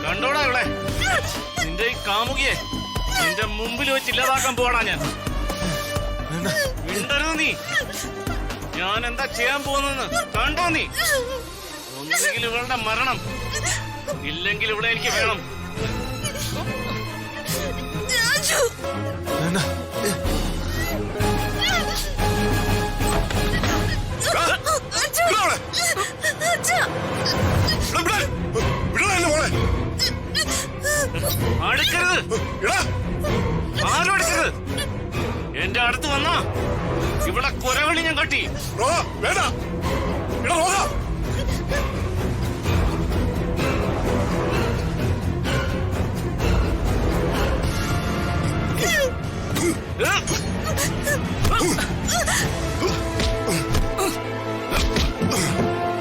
കണ്ടോടാ ഇവിടെ നിന്റെ ഈ കാമുകിയെ നിന്റെ മുമ്പിൽ വെച്ച് ഇല്ലാതാക്കാൻ പോവാടാ ഞാൻ. മിണ്ടരുത് നീ. ഞാൻ എന്താ ചെയ്യാൻ പോകുന്നെന്ന് കണ്ടോ നീ? ഒന്നുകിൽ ഇവളുടെ മരണം, ഇല്ലെങ്കിൽ ഇവിടെ എനിക്ക് വേണം. അടുക്കരുത്, ആരും അടുക്കരുത്. എന്റെ അടുത്ത് വന്നാ ഇവിടെ കൊരവളി ഞാൻ കട്ടി.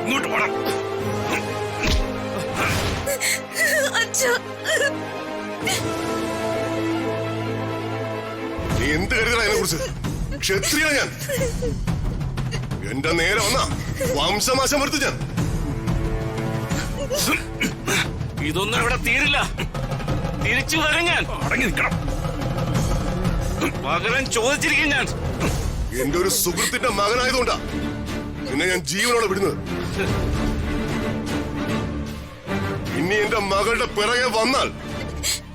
ഇങ്ങോട്ട് പോണം. നീ എന്ത് കരുതണ അതിനെ കുറിച്ച്? ക്ഷത്രിയ ഞാൻ. എന്റെ നേരെ വന്ന വംശനാശം വരുത്തു ഞാൻ. ഇതൊന്നും ഇവിടെ തീരില്ല. തിരിച്ചു വരും ഞാൻ. അടങ്ങി നിൽക്കണം. പകരം ചോദിച്ചിരിക്കും ഞാൻ. എന്റെ ഒരു സുഹൃത്തിന്റെ മകനായതുകൊണ്ടാ നിന്നെ ഞാൻ ജീവനോടെ വിടുന്നത്. ഇനി എന്റെ മകളുടെ പിറകെ വന്നാൽ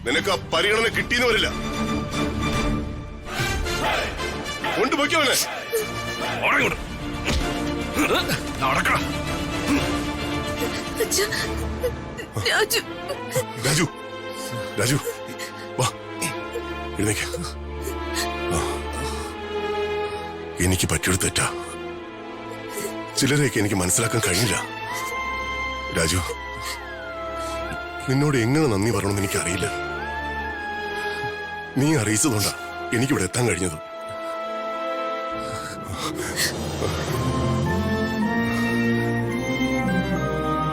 നിനക്ക് ആ പരിഗണന കിട്ടിയെന്ന് വരില്ല. കൊണ്ടുപോയിക്കോനെ. നടക്കണം. രാജു, രാജു വാ, എഴുന്നേക്ക്. എനിക്ക് പറ്റിയൊരു തെറ്റാ. ചിലരെയൊക്കെ എനിക്ക് മനസ്സിലാക്കാൻ കഴിഞ്ഞില്ല. രാജു, നിന്നോട് എങ്ങനെ നന്ദി പറയണമെന്ന് എനിക്കറിയില്ല. നീ അറിയിച്ചതുകൊണ്ടാ എനിക്കിവിടെ എത്താൻ കഴിഞ്ഞത്.